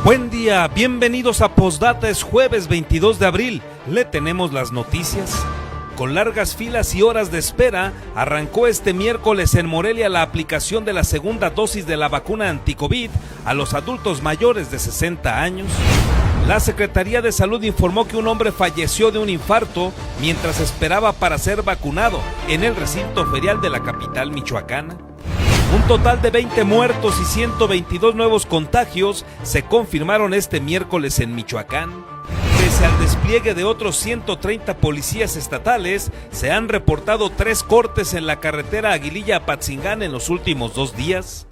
Buen día, bienvenidos a Postdata, es jueves 22 de abril, le tenemos las noticias. Con largas filas y horas de espera, arrancó este miércoles en Morelia la aplicación de la segunda dosis de la vacuna anti-COVID a los adultos mayores de 60 años. La Secretaría de Salud informó que un hombre falleció de un infarto mientras esperaba para ser vacunado en el recinto ferial de la capital michoacana. Un total de 20 muertos y 122 nuevos contagios se confirmaron este miércoles en Michoacán. Pese al despliegue de otros 130 policías estatales, se han reportado 3 cortes en la carretera Aguililla-Apatzingán en los últimos 2 días.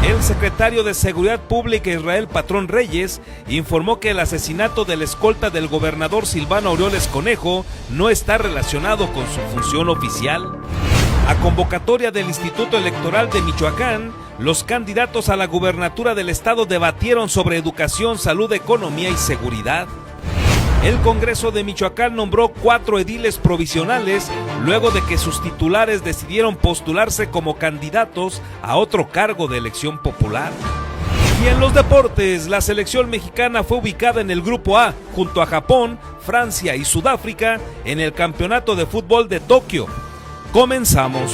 El secretario de Seguridad Pública Israel Patrón Reyes informó que el asesinato del escolta del gobernador Silvano Aureoles Conejo no está relacionado con su función oficial. A convocatoria del Instituto Electoral de Michoacán, los candidatos a la gubernatura del estado debatieron sobre educación, salud, economía y seguridad. El Congreso de Michoacán nombró 4 ediles provisionales luego de que sus titulares decidieron postularse como candidatos a otro cargo de elección popular. Y en los deportes, la selección mexicana fue ubicada en el Grupo A, junto a Japón, Francia y Sudáfrica, en el Campeonato de Fútbol de Tokio. Comenzamos.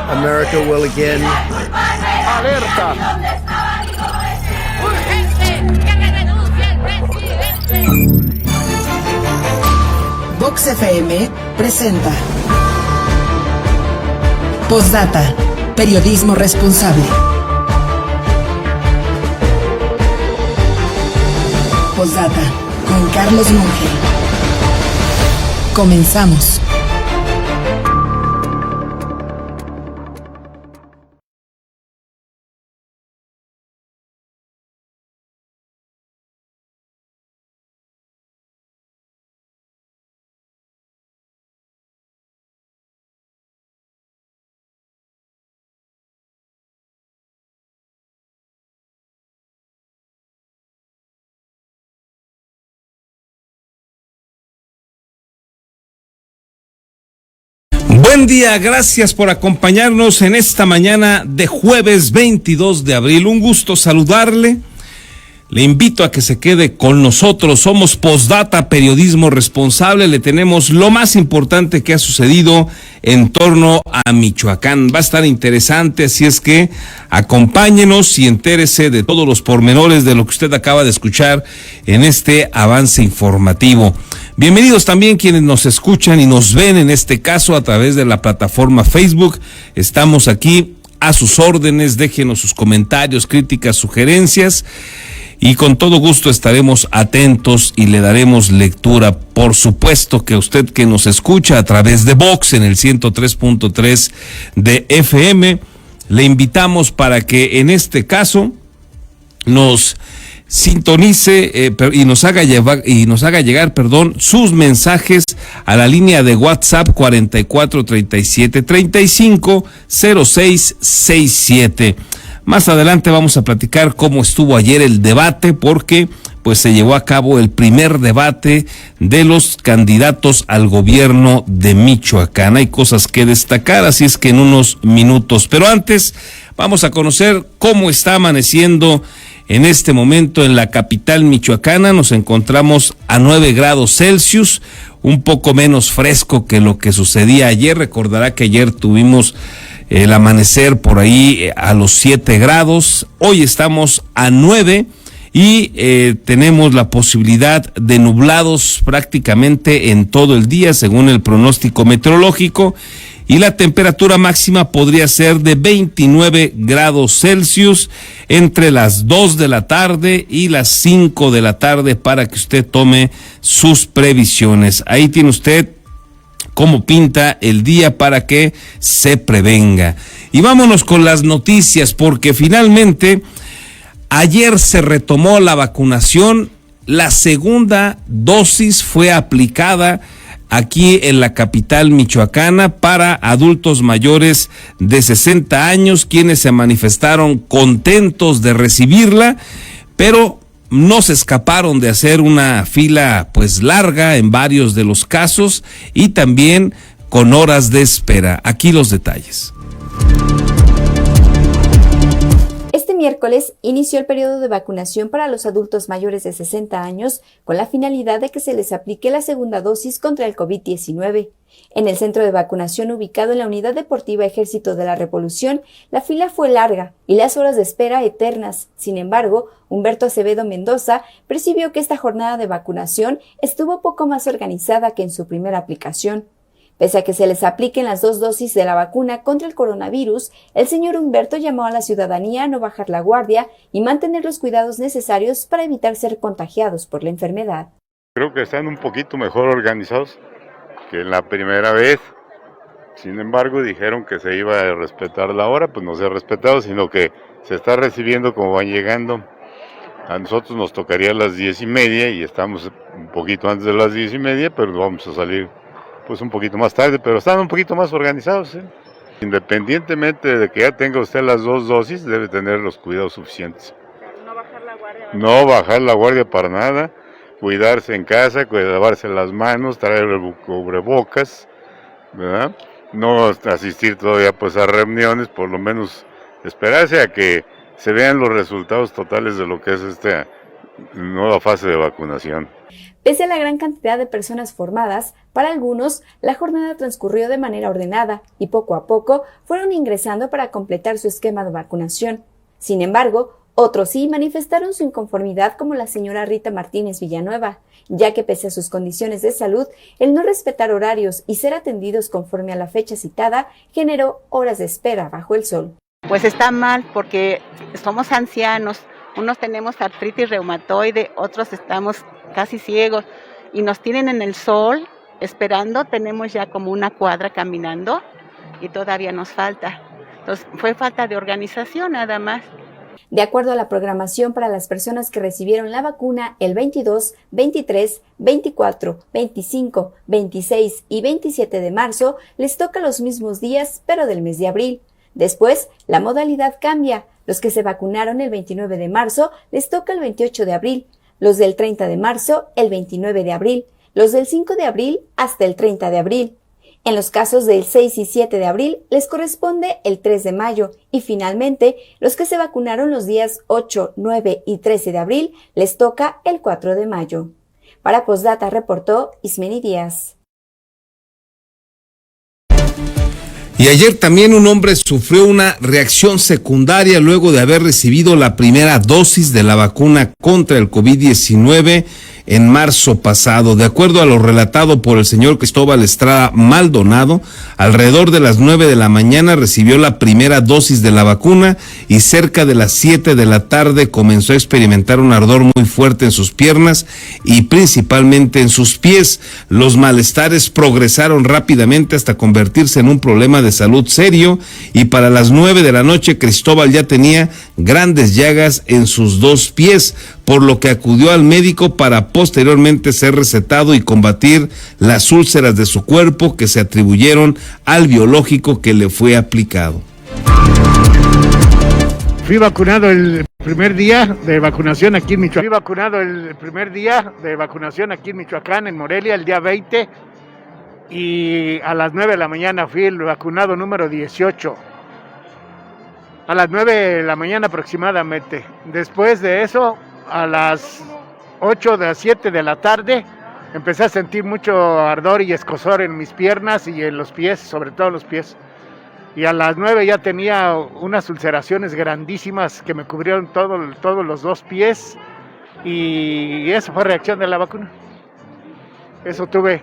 America will again. Alerta. Urgente, que renuncie el presidente. Vox FM presenta Postdata, periodismo responsable. Postdata, con Carlos Monge. Comenzamos. Buen día, gracias por acompañarnos en esta mañana de jueves 22 de abril. Un gusto saludarle. Le invito a que se quede con nosotros. Somos Postdata, periodismo responsable. Le tenemos lo más importante que ha sucedido en torno a Michoacán. Va a estar interesante, así es que acompáñenos y entérese de todos los pormenores de lo que usted acaba de escuchar en este avance informativo. Bienvenidos también quienes nos escuchan y nos ven, en este caso a través de la plataforma Facebook. Estamos aquí a sus órdenes. Déjenos sus comentarios, críticas, sugerencias. Y con todo gusto estaremos atentos y le daremos lectura. Por supuesto que usted que nos escucha a través de Vox en el 103.3 de FM, le invitamos para que en este caso nos sintonice y nos haga llegar sus mensajes a la línea de WhatsApp 4437350667. Más adelante vamos a platicar cómo estuvo ayer el debate, porque pues se llevó a cabo el primer debate de los candidatos al gobierno de Michoacán. Hay cosas que destacar, así es que en unos minutos. Pero antes vamos a conocer cómo está amaneciendo en este momento en la capital michoacana. Nos encontramos a 9 grados Celsius, un poco menos fresco que lo que sucedía ayer. Recordará que ayer tuvimos el amanecer por ahí a los 7 grados. Hoy estamos a 9 y tenemos la posibilidad de nublados prácticamente en todo el día, según el pronóstico meteorológico. Y la temperatura máxima podría ser de 29 grados Celsius entre las 2 de la tarde y las 5 de la tarde para que usted tome sus previsiones. Ahí tiene usted cómo pinta el día para que se prevenga. Y vámonos con las noticias, porque finalmente ayer se retomó la vacunación. La segunda dosis fue aplicada aquí en la capital michoacana para adultos mayores de 60 años, quienes se manifestaron contentos de recibirla, pero no se escaparon de hacer una fila pues larga en varios de los casos y también con horas de espera. Aquí los detalles. Este miércoles inició el periodo de vacunación para los adultos mayores de 60 años con la finalidad de que se les aplique la segunda dosis contra el COVID-19. En el centro de vacunación ubicado en la Unidad Deportiva Ejército de la Revolución, la fila fue larga y las horas de espera eternas. Sin embargo, Humberto Acevedo Mendoza percibió que esta jornada de vacunación estuvo poco más organizada que en su primera aplicación. Pese a que se les apliquen las 2 dosis de la vacuna contra el coronavirus, el señor Humberto llamó a la ciudadanía a no bajar la guardia y mantener los cuidados necesarios para evitar ser contagiados por la enfermedad. Creo que están un poquito mejor organizados que la primera vez. Sin embargo, dijeron que se iba a respetar la hora, pues no se ha respetado, sino que se está recibiendo como van llegando. A nosotros nos tocaría a las 10:30 y estamos un poquito antes de las 10:30, pero vamos a salir pues un poquito más tarde, pero están un poquito más organizados, ¿eh? Independientemente de que ya tenga usted las 2 dosis, debe tener los cuidados suficientes. No bajar la guardia. No bajar la guardia para nada, cuidarse en casa, lavarse las manos, traer el cubrebocas, ¿verdad? No asistir todavía pues a reuniones, por lo menos esperarse a que se vean los resultados totales de lo que es esta nueva fase de vacunación. Pese a la gran cantidad de personas formadas, para algunos la jornada transcurrió de manera ordenada y poco a poco fueron ingresando para completar su esquema de vacunación. Sin embargo, otros sí manifestaron su inconformidad, como la señora Rita Martínez Villanueva, ya que pese a sus condiciones de salud, el no respetar horarios y ser atendidos conforme a la fecha citada generó horas de espera bajo el sol. Pues está mal porque somos ancianos, unos tenemos artritis reumatoide, otros estamos casi ciegos y nos tienen en el sol esperando. Tenemos ya como una cuadra caminando y todavía nos falta. Entonces fue falta de organización nada más. De acuerdo a la programación para las personas que recibieron la vacuna el 22, 23, 24, 25, 26 y 27 de marzo, les toca los mismos días, pero del mes de abril. Después, la modalidad cambia. Los que se vacunaron el 29 de marzo les toca el 28 de abril, los del 30 de marzo el 29 de abril, los del 5 de abril hasta el 30 de abril. En los casos del 6 y 7 de abril les corresponde el 3 de mayo y finalmente los que se vacunaron los días 8, 9 y 13 de abril les toca el 4 de mayo. Para Postdata reportó Ismeni Díaz. Y ayer también un hombre sufrió una reacción secundaria luego de haber recibido la primera dosis de la vacuna contra el COVID-19 en marzo pasado. De acuerdo a lo relatado por el señor Cristóbal Estrada Maldonado, alrededor de las 9 de la mañana recibió la primera dosis de la vacuna y cerca de las 7 de la tarde comenzó a experimentar un ardor muy fuerte en sus piernas y principalmente en sus pies. Los malestares progresaron rápidamente hasta convertirse en un problema de salud serio y para las 9 de la noche Cristóbal ya tenía grandes llagas en sus 2 pies, por lo que acudió al médico para posteriormente ser recetado y combatir las úlceras de su cuerpo que se atribuyeron al biológico que le fue aplicado. Fui vacunado el primer día de vacunación aquí en Michoacán. Fui vacunado el primer día de vacunación aquí en Michoacán, en Morelia, el día 20, y a las 9 de la mañana fui el vacunado número 18. A las 9 de la mañana aproximadamente. Después de eso, a las 8 de las 7 de la tarde, empecé a sentir mucho ardor y escozor en mis piernas y en los pies, sobre todo en los pies. Y a las 9 ya tenía unas ulceraciones grandísimas que me cubrieron todos los 2 pies. Y eso fue reacción de la vacuna. Eso tuve.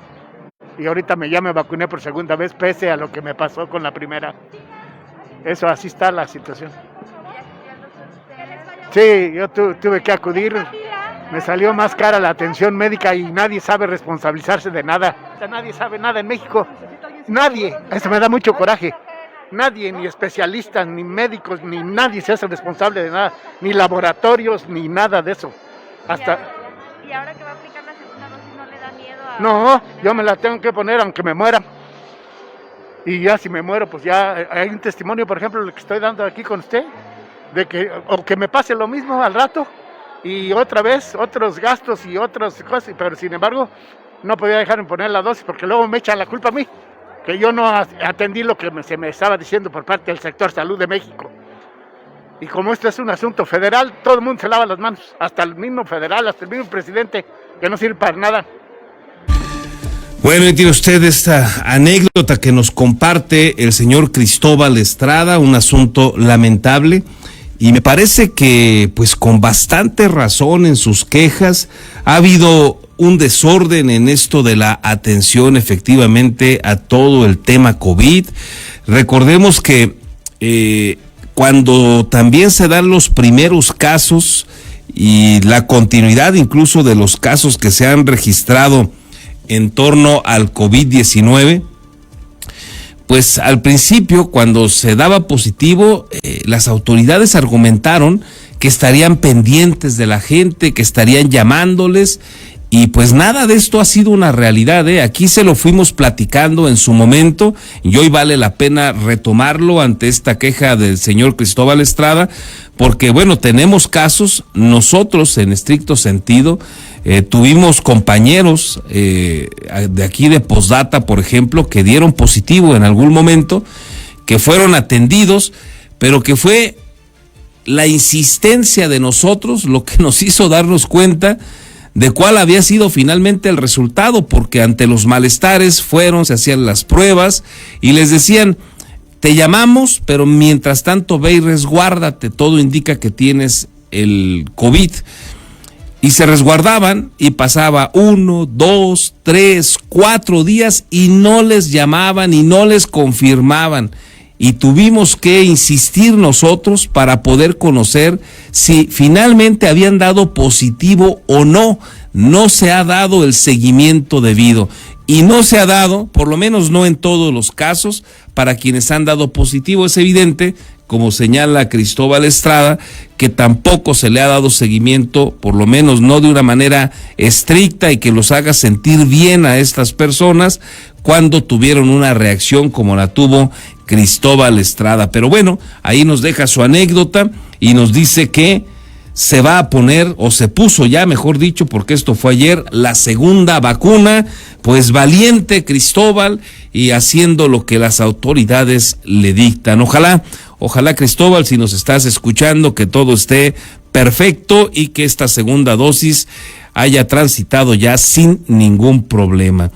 Y ahorita ya me vacuné por segunda vez, pese a lo que me pasó con la primera. Eso, así está la situación. Sí, yo tuve que acudir. Me salió más cara la atención médica y nadie sabe responsabilizarse de nada. Nadie sabe nada en México. Nadie. Eso me da mucho coraje. Nadie, ni especialistas, ni médicos, ni nadie se hace responsable de nada. Ni laboratorios, ni nada de eso. ¿Y ahora que va a aplicar la segunda dosis no le da miedo a...? No, yo me la tengo que poner aunque me muera. Y ya si me muero, pues ya hay un testimonio, por ejemplo, lo que estoy dando aquí con usted, de que, o que me pase lo mismo al rato, y otra vez otros gastos y otras cosas, pero sin embargo no podía dejar de poner la dosis porque luego me echan la culpa a mí, que yo no atendí lo que se me estaba diciendo por parte del sector salud de México. Y como esto es un asunto federal, todo el mundo se lava las manos, hasta el mismo federal, hasta el mismo presidente, que no sirve para nada. Bueno, y tiene usted esta anécdota que nos comparte el señor Cristóbal Estrada, un asunto lamentable, y me parece que pues con bastante razón en sus quejas. Ha habido un desorden en esto de la atención efectivamente a todo el tema COVID. Recordemos que cuando también se dan los primeros casos y la continuidad incluso de los casos que se han registrado en torno al COVID-19, pues al principio cuando se daba positivo, las autoridades argumentaron que estarían pendientes de la gente, que estarían llamándoles, y pues nada de esto ha sido una realidad, Aquí se lo fuimos platicando en su momento y hoy vale la pena retomarlo ante esta queja del señor Cristóbal Estrada, porque bueno, tenemos casos, nosotros en estricto sentido, tuvimos compañeros de aquí de Posdata, por ejemplo, que dieron positivo en algún momento, que fueron atendidos, pero que fue la insistencia de nosotros lo que nos hizo darnos cuenta de cuál había sido finalmente el resultado, porque ante los malestares fueron, se hacían las pruebas y les decían, te llamamos, pero mientras tanto ve y resguárdate, todo indica que tienes el COVID. Y se resguardaban y pasaba 1, 2, 3, 4 días y no les llamaban y no les confirmaban. Y tuvimos que insistir nosotros para poder conocer si finalmente habían dado positivo o no. No se ha dado el seguimiento debido y no se ha dado, por lo menos no en todos los casos, para quienes han dado positivo. Es evidente, como señala Cristóbal Estrada, que tampoco se le ha dado seguimiento, por lo menos no de una manera estricta y que los haga sentir bien a estas personas cuando tuvieron una reacción como la tuvo Cristóbal Estrada. Pero bueno, ahí nos deja su anécdota y nos dice que se va a poner, o se puso ya, mejor dicho, porque esto fue ayer, la segunda vacuna. Pues valiente Cristóbal y haciendo lo que las autoridades le dictan. Ojalá Cristóbal, si nos estás escuchando, que todo esté perfecto y que esta segunda dosis haya transitado ya sin ningún problema.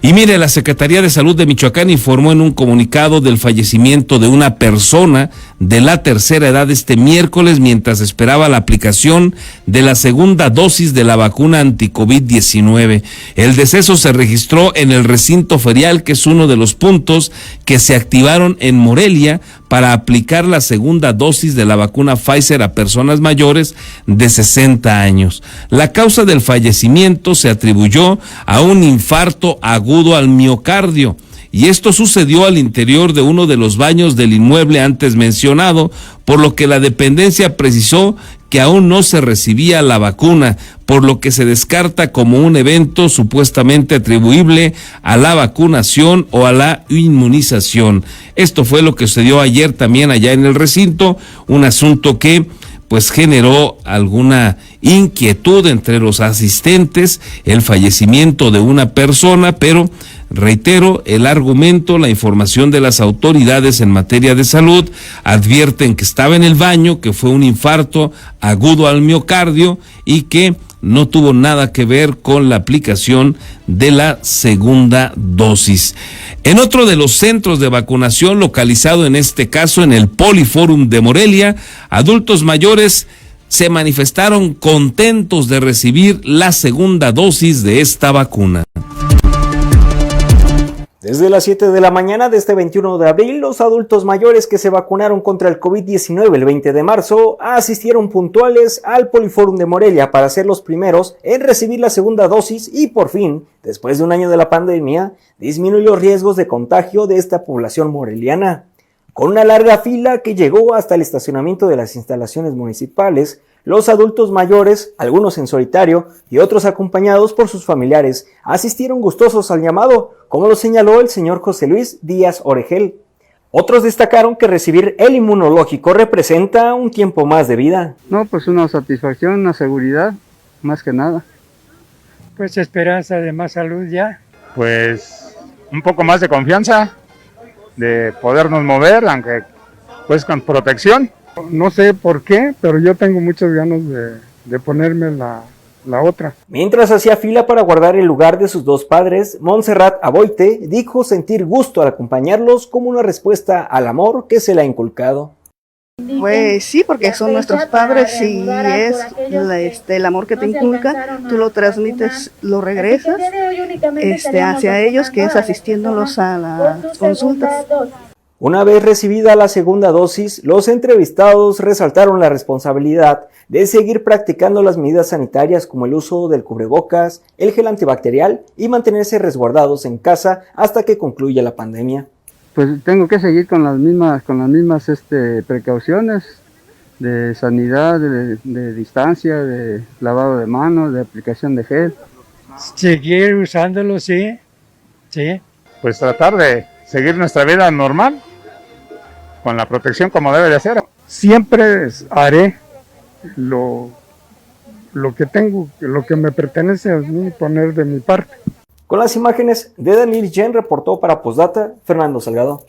Y mire, la Secretaría de Salud de Michoacán informó en un comunicado del fallecimiento de una persona de la tercera edad este miércoles mientras esperaba la aplicación de la segunda dosis de la vacuna anti-COVID-19. El deceso se registró en el recinto ferial, que es uno de los puntos que se activaron en Morelia para aplicar la segunda dosis de la vacuna Pfizer a personas mayores de 60 años. La causa del fallecimiento se atribuyó a un infarto agudo al miocardio, y esto sucedió al interior de uno de los baños del inmueble antes mencionado, por lo que la dependencia precisó que aún no se recibía la vacuna, por lo que se descarta como un evento supuestamente atribuible a la vacunación o a la inmunización. Esto fue lo que sucedió ayer también allá en el recinto, un asunto que pues generó alguna inquietud entre los asistentes, el fallecimiento de una persona, pero reitero, el argumento, la información de las autoridades en materia de salud advierten que estaba en el baño, que fue un infarto agudo al miocardio y que no tuvo nada que ver con la aplicación de la segunda dosis. En otro de los centros de vacunación, localizado en este caso en el Poliforum de Morelia, adultos mayores se manifestaron contentos de recibir la segunda dosis de esta vacuna. Desde las 7 de la mañana de este 21 de abril, los adultos mayores que se vacunaron contra el COVID-19 el 20 de marzo asistieron puntuales al Poliforum de Morelia para ser los primeros en recibir la segunda dosis y por fin, después de un año de la pandemia, disminuir los riesgos de contagio de esta población moreliana. Con una larga fila que llegó hasta el estacionamiento de las instalaciones municipales, los adultos mayores, algunos en solitario y otros acompañados por sus familiares, asistieron gustosos al llamado, como lo señaló el señor José Luis Díaz Oregel. Otros destacaron que recibir el inmunológico representa un tiempo más de vida. No, pues una satisfacción, una seguridad, más que nada. Pues esperanza de más salud ya. Pues un poco más de confianza, de podernos mover, aunque pues con protección. No sé por qué, pero yo tengo muchas ganas de ponerme la otra. Mientras hacía fila para guardar el lugar de sus dos padres, Montserrat Aboite dijo sentir gusto al acompañarlos como una respuesta al amor que se le ha inculcado. Pues sí, porque son nuestros padres y es el amor que te inculca, tú lo transmites, lo regresas hacia ellos, que es asistiéndolos a las consultas. Una vez recibida la segunda dosis, los entrevistados resaltaron la responsabilidad de seguir practicando las medidas sanitarias como el uso del cubrebocas, el gel antibacterial y mantenerse resguardados en casa hasta que concluya la pandemia. Pues tengo que seguir con las mismas precauciones de sanidad, de distancia, de lavado de manos, de aplicación de gel. Seguir usándolo, sí. Pues tratar de seguir nuestra vida normal, con la protección como debe de ser. Siempre haré lo que tengo, lo que me pertenece a mí, poner de mi parte. Con las imágenes de Daniel Jen, reportó para Postdata Fernando Salgado.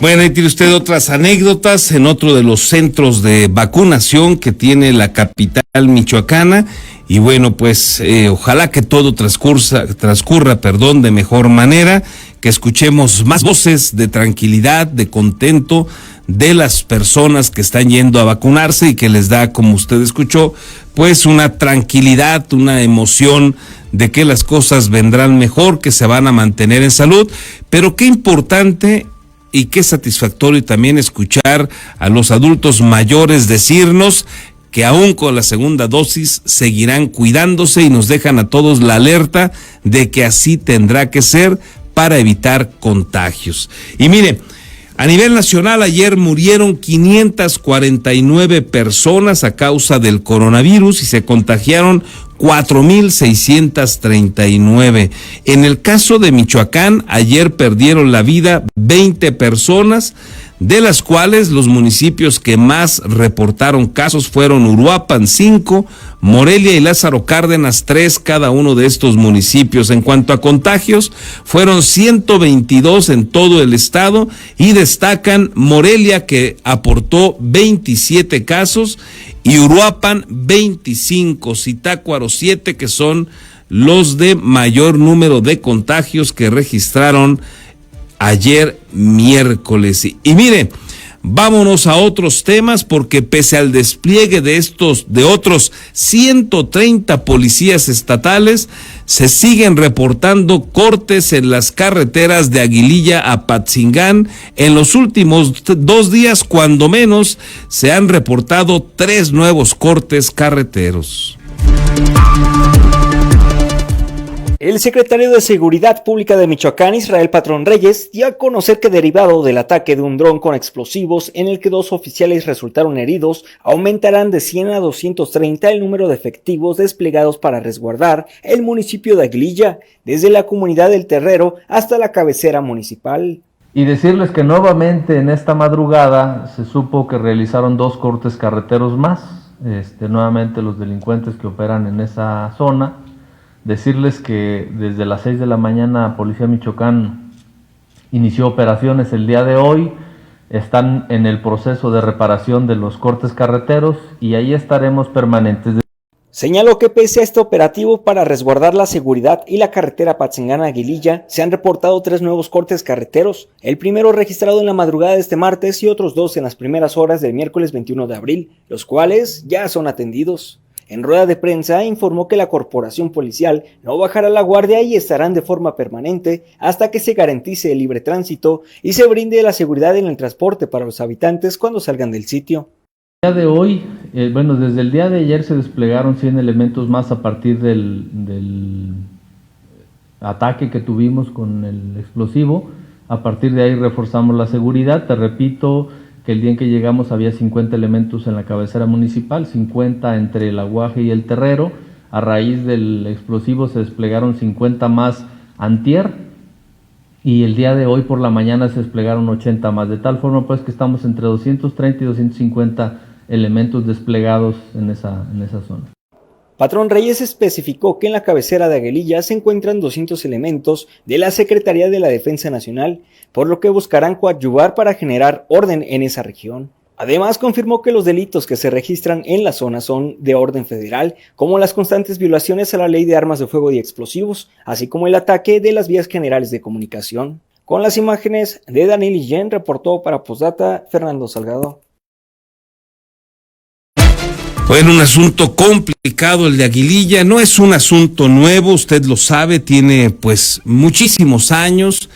Bueno, ahí tiene usted otras anécdotas en otro de los centros de vacunación que tiene la capital michoacana. Y bueno, pues ojalá que todo transcurra de mejor manera, que escuchemos más voces de tranquilidad, de contento de las personas que están yendo a vacunarse y que les da, como usted escuchó, pues una tranquilidad, una emoción de que las cosas vendrán mejor, que se van a mantener en salud. Pero qué importante y qué satisfactorio también escuchar a los adultos mayores decirnos que aún con la segunda dosis seguirán cuidándose y nos dejan a todos la alerta de que así tendrá que ser para evitar contagios. Y mire, a nivel nacional ayer murieron 549 personas a causa del coronavirus y se contagiaron 4,639. En el caso de Michoacán, ayer perdieron la vida 20 personas, de las cuales los municipios que más reportaron casos fueron Uruapan 5, Morelia y Lázaro Cárdenas 3, cada uno de estos municipios. En cuanto a contagios, fueron 122 en todo el estado y destacan Morelia, que aportó 27 casos, y Uruapan 25, Zitácuaro 7, que son los de mayor número de contagios que registraron ayer miércoles. Y mire, vámonos a otros temas, porque pese al despliegue de otros 130 policías estatales, se siguen reportando cortes en las carreteras de Aguililla a Patzingán. En los últimos 2 días, cuando menos, se han reportado 3 nuevos cortes carreteros. El secretario de Seguridad Pública de Michoacán, Israel Patrón Reyes, dio a conocer que derivado del ataque de un dron con explosivos en el que 2 oficiales resultaron heridos, aumentarán de 100 a 230 el número de efectivos desplegados para resguardar el municipio de Aguililla, desde la comunidad del Terrero hasta la cabecera municipal. Y decirles que nuevamente en esta madrugada se supo que realizaron 2 cortes carreteros más, nuevamente los delincuentes que operan en esa zona. Decirles que desde las 6 de la mañana Policía Michoacán inició operaciones el día de hoy, están en el proceso de reparación de los cortes carreteros y ahí estaremos permanentes. Señaló que pese a este operativo para resguardar la seguridad y la carretera Patzingán-Aguililla, se han reportado 3 nuevos cortes carreteros, el primero registrado en la madrugada de este martes y otros 2 en las primeras horas del miércoles 21 de abril, los cuales ya son atendidos. En rueda de prensa informó que la corporación policial no bajará la guardia y estarán de forma permanente hasta que se garantice el libre tránsito y se brinde la seguridad en el transporte para los habitantes cuando salgan del sitio. El día de hoy, desde el día de ayer se desplegaron 100 elementos más a partir del ataque que tuvimos con el explosivo. A partir de ahí reforzamos la seguridad. Te repito que el día en que llegamos había 50 elementos en la cabecera municipal, 50 entre el Aguaje y el Terrero. A raíz del explosivo se desplegaron 50 más antier, y el día de hoy por la mañana se desplegaron 80 más, de tal forma pues que estamos entre 230 y 250 elementos desplegados en esa zona. Patrón Reyes especificó que en la cabecera de Aguililla se encuentran 200 elementos de la Secretaría de la Defensa Nacional, por lo que buscarán coadyuvar para generar orden en esa región. Además, confirmó que los delitos que se registran en la zona son de orden federal, como las constantes violaciones a la ley de armas de fuego y explosivos, así como el ataque de las vías generales de comunicación. Con las imágenes de Daniel Illén, reportó para Postdata Fernando Salgado. Bueno, un asunto complicado el de Aguililla, no es un asunto nuevo, usted lo sabe, tiene pues muchísimos años,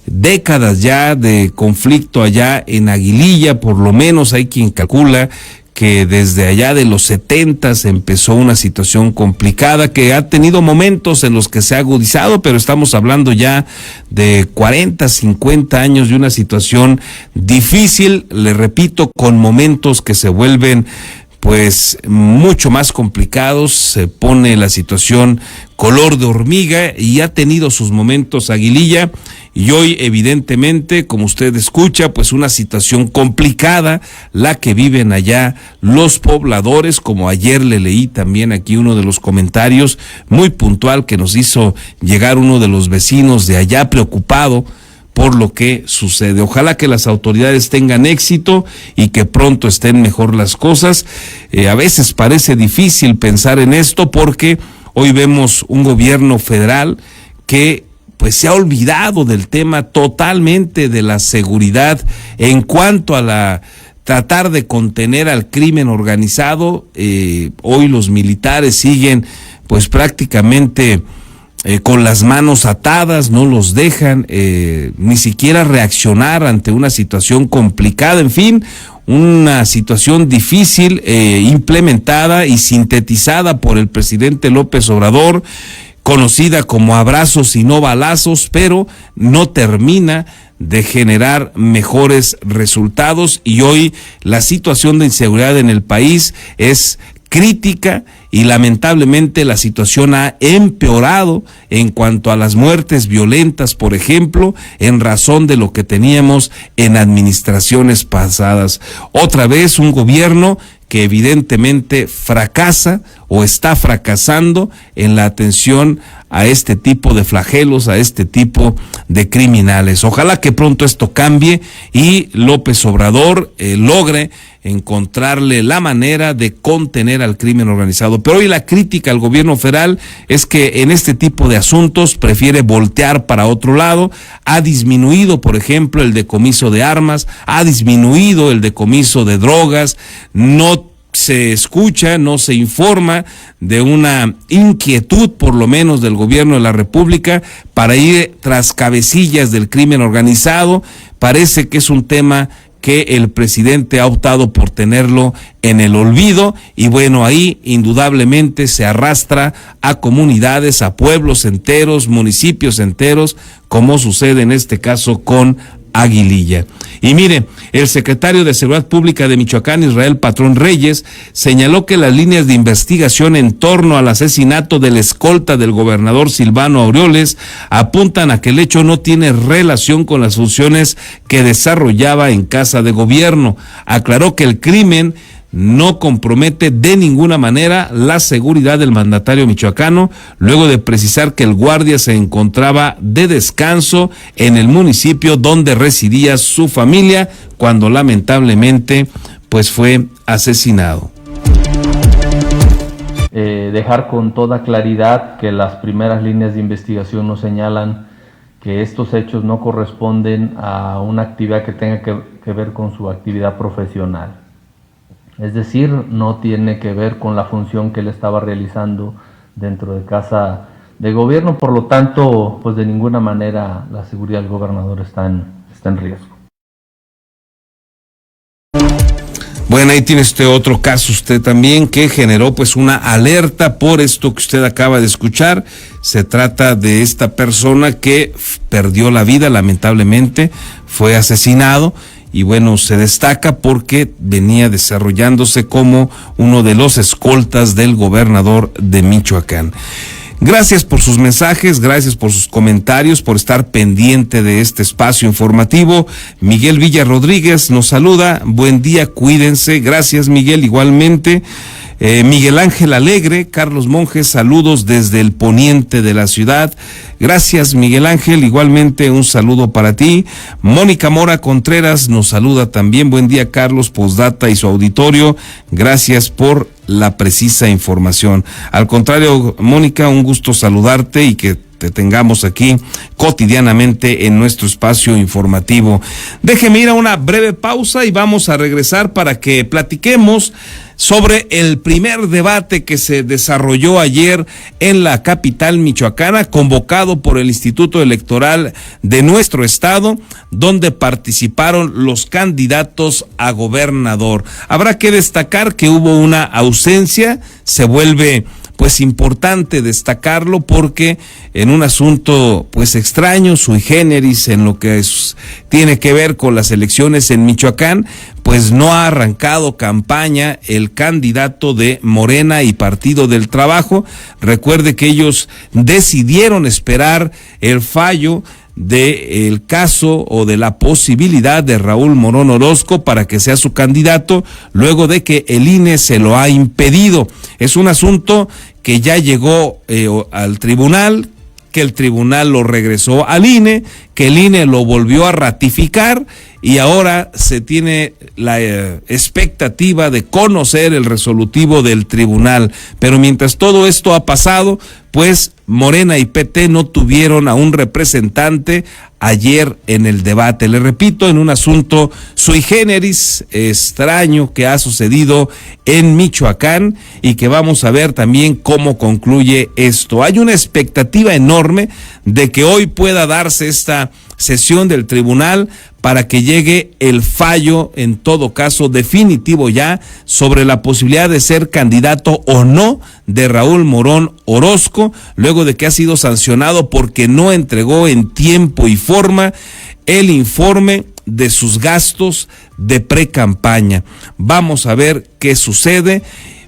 décadas ya de conflicto allá en Aguililla, por lo menos hay quien calcula que desde allá de los 70s empezó una situación complicada que ha tenido momentos en los que se ha agudizado, pero estamos hablando ya de 40, 50 años de una situación difícil, le repito, con momentos que se vuelven pues mucho más complicados, se pone la situación color de hormiga y ha tenido sus momentos Aguililla y hoy evidentemente, como usted escucha, pues una situación complicada la que viven allá los pobladores, como ayer le leí también aquí uno de los comentarios muy puntual que nos hizo llegar uno de los vecinos de allá preocupado por lo que sucede. Ojalá que las autoridades tengan éxito y que pronto estén mejor las cosas. A veces parece difícil pensar en esto porque hoy vemos un gobierno federal que pues se ha olvidado del tema totalmente de la seguridad en cuanto a la tratar de contener al crimen organizado. Hoy los militares siguen pues prácticamente con las manos atadas, no los dejan ni siquiera reaccionar ante una situación complicada, en fin, una situación difícil implementada y sintetizada por el presidente López Obrador, conocida como abrazos y no balazos, pero no termina de generar mejores resultados y hoy la situación de inseguridad en el país es crítica y lamentablemente la situación ha empeorado en cuanto a las muertes violentas, por ejemplo, en razón de lo que teníamos en administraciones pasadas. Otra vez un gobierno que evidentemente fracasa o está fracasando en la atención a este tipo de flagelos, a este tipo de criminales. Ojalá que pronto esto cambie y López Obrador logre encontrarle la manera de contener al crimen organizado. Pero hoy la crítica al gobierno federal es que en este tipo de asuntos prefiere voltear para otro lado. Ha disminuido, por ejemplo, el decomiso de armas, ha disminuido el decomiso de drogas, no se escucha, no se informa de una inquietud, por lo menos del gobierno de la República, para ir tras cabecillas del crimen organizado. Parece que es un tema que el presidente ha optado por tenerlo en el olvido y bueno, ahí indudablemente se arrastra a comunidades, a pueblos enteros, municipios enteros, como sucede en este caso con Aguililla. Y mire, el secretario de Seguridad Pública de Michoacán, Israel Patrón Reyes, señaló que las líneas de investigación en torno al asesinato del escolta del gobernador Silvano Aureoles apuntan a que el hecho no tiene relación con las funciones que desarrollaba en Casa de Gobierno. Aclaró que el crimen no compromete de ninguna manera la seguridad del mandatario michoacano, luego de precisar que el guardia se encontraba de descanso en el municipio donde residía su familia cuando lamentablemente pues fue asesinado. Dejar con toda claridad que las primeras líneas de investigación nos señalan que estos hechos no corresponden a una actividad que tenga que ver con su actividad profesional. Es decir, no tiene que ver con la función que él estaba realizando dentro de Casa de Gobierno, por lo tanto, pues de ninguna manera la seguridad del gobernador está en riesgo. Bueno, ahí tiene usted otro caso usted también que generó pues una alerta por esto que usted acaba de escuchar. Se trata de esta persona que perdió la vida, lamentablemente, fue asesinado. Y bueno, se destaca porque venía desarrollándose como uno de los escoltas del gobernador de Michoacán. Gracias por sus mensajes, gracias por sus comentarios, por estar pendiente de este espacio informativo. Miguel Villa Rodríguez nos saluda, buen día, cuídense, gracias Miguel, igualmente. Miguel Ángel Alegre, Carlos Monjes, saludos desde el poniente de la ciudad. Gracias Miguel Ángel, igualmente un saludo para ti. Mónica Mora Contreras nos saluda también, buen día Carlos, Postdata y su auditorio, gracias por la precisa información. Al contrario, Mónica, un gusto saludarte y que te tengamos aquí cotidianamente en nuestro espacio informativo. Déjeme ir a una breve pausa y vamos a regresar para que platiquemos sobre el primer debate que se desarrolló ayer en la capital michoacana, convocado por el Instituto Electoral de nuestro estado, donde participaron los candidatos a gobernador. Habrá que destacar que hubo una ausencia, se vuelve pues importante destacarlo porque en un asunto pues extraño, sui generis, en lo que tiene que ver con las elecciones en Michoacán, pues no ha arrancado campaña el candidato de Morena y Partido del Trabajo. Recuerde que ellos decidieron esperar el fallo del caso o de la posibilidad de Raúl Morón Orozco para que sea su candidato, luego de que el INE se lo ha impedido. Es un asunto que ya llegó al tribunal, que el tribunal lo regresó al INE, que el INE lo volvió a ratificar y ahora se tiene la expectativa de conocer el resolutivo del tribunal. Pero mientras todo esto ha pasado, pues Morena y PT no tuvieron a un representante ayer en el debate. Le repito, en un asunto sui generis, extraño, que ha sucedido en Michoacán y que vamos a ver también cómo concluye esto. Hay una expectativa enorme de que hoy pueda darse esta sesión del tribunal para que llegue el fallo, en todo caso definitivo ya, sobre la posibilidad de ser candidato o no de Raúl Morón Orozco, luego de que ha sido sancionado porque no entregó en tiempo y forma el informe de sus gastos de pre-campaña. Vamos a ver qué sucede,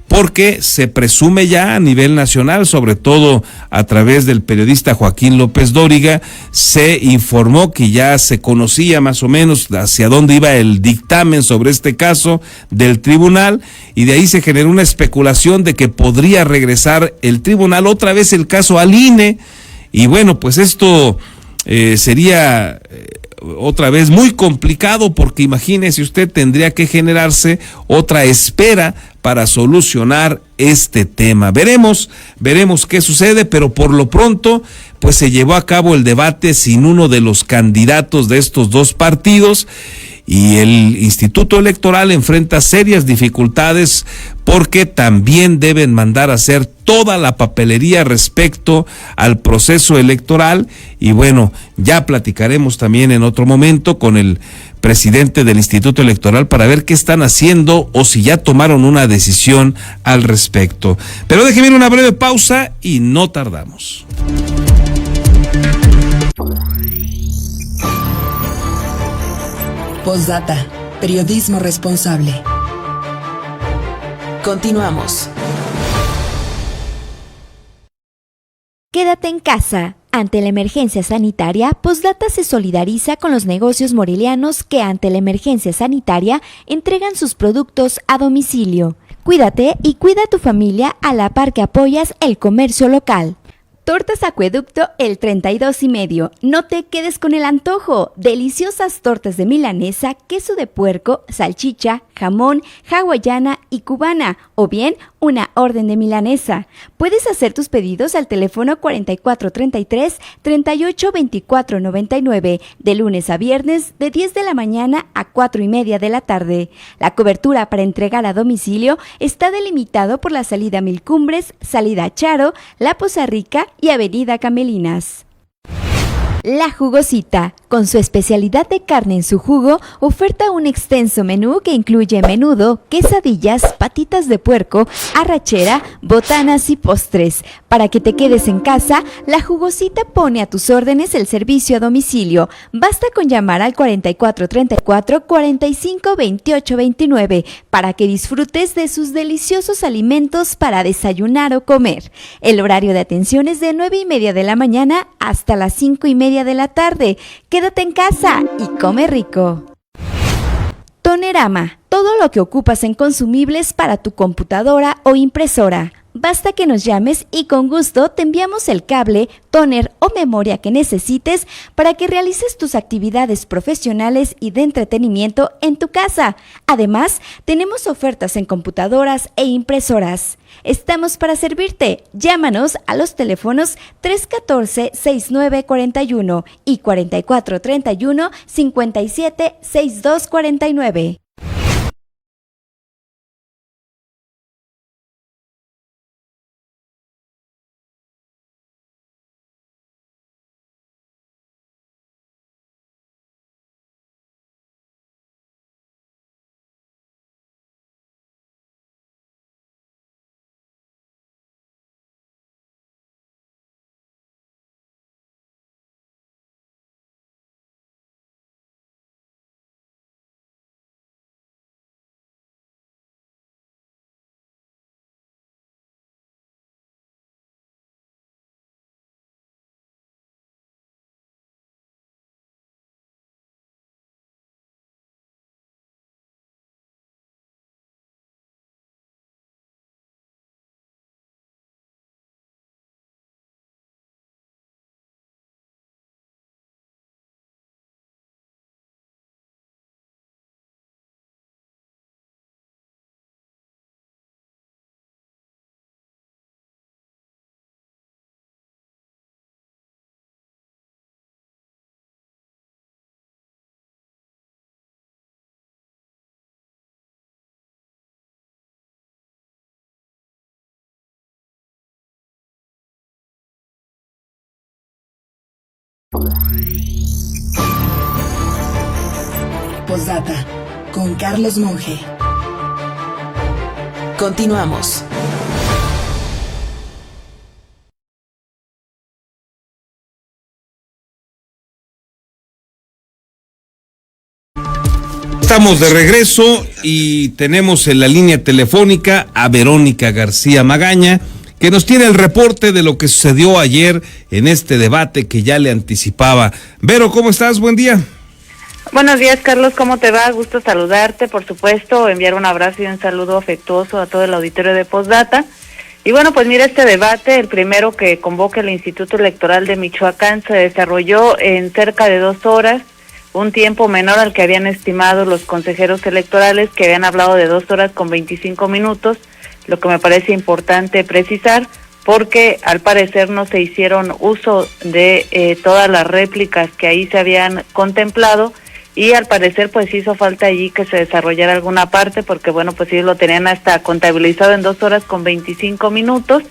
porque se presume ya a nivel nacional, sobre todo a través del periodista Joaquín López Dóriga, se informó que ya se conocía más o menos hacia dónde iba el dictamen sobre este caso del tribunal, y de ahí se generó una especulación de que podría regresar el tribunal otra vez el caso al INE, y bueno, pues esto sería otra vez muy complicado, porque imagínese usted, tendría que generarse otra espera para solucionar este tema. Veremos qué sucede, pero por lo pronto pues se llevó a cabo el debate sin uno de los candidatos de estos dos partidos, y el Instituto Electoral enfrenta serias dificultades porque también deben mandar a hacer toda la papelería respecto al proceso electoral. Y bueno, ya platicaremos también en otro momento con el presidente del Instituto Electoral para ver qué están haciendo o si ya tomaron una decisión al respecto. Pero déjenme ir una breve pausa y no tardamos. Postdata, periodismo responsable. Continuamos. Quédate en casa. Ante la emergencia sanitaria, Postdata se solidariza con los negocios morelianos que ante la emergencia sanitaria entregan sus productos a domicilio. Cuídate y cuida a tu familia a la par que apoyas el comercio local. Tortas Acueducto el 32,5. No te quedes con el antojo. Deliciosas tortas de milanesa, queso de puerco, salchicha, jamón, hawaiana y cubana, o bien una orden de milanesa. Puedes hacer tus pedidos al teléfono 4433-382499, de lunes a viernes de 10 de la mañana a 4:30 de la tarde. La cobertura para entregar a domicilio está delimitado por la salida Mil Cumbres, salida Charo, La Poza Rica y Avenida Camelinas. La Jugosita, con su especialidad de carne en su jugo, oferta un extenso menú que incluye menudo, quesadillas, patitas de puerco, arrachera, botanas y postres. Para que te quedes en casa, La Jugosita pone a tus órdenes el servicio a domicilio. Basta con llamar al 4434 45 28 29 para que disfrutes de sus deliciosos alimentos para desayunar o comer. El horario de atención es de 9:30 de la mañana hasta las 5:30 de la tarde. Quédate en casa y come rico. Tonerama, todo lo que ocupas en consumibles para tu computadora o impresora. Basta que nos llames y con gusto te enviamos el cable, tóner o memoria que necesites para que realices tus actividades profesionales y de entretenimiento en tu casa. Además, tenemos ofertas en computadoras e impresoras. Estamos para servirte. Llámanos a los teléfonos 314-6941 y 4431-576249. Postdata con Carlos Monge. Continuamos. Estamos de regreso y tenemos en la línea telefónica a Verónica García Magaña, que nos tiene el reporte de lo que sucedió ayer en este debate que ya le anticipaba. Vero, ¿cómo estás? Buen día. Buenos días, Carlos, ¿cómo te va? Gusto saludarte, por supuesto, enviar un abrazo y un saludo afectuoso a todo el auditorio de Postdata. Y bueno, pues mira, este debate, el primero que convoca el Instituto Electoral de Michoacán, se desarrolló en cerca de 2 horas, un tiempo menor al que habían estimado los consejeros electorales, que habían hablado de 2 horas con 25 minutos, lo que me parece importante precisar, porque al parecer no se hicieron uso de todas las réplicas que ahí se habían contemplado, y al parecer pues hizo falta allí que se desarrollara alguna parte, porque bueno, pues ellos lo tenían hasta contabilizado en 2 horas con 25 minutos,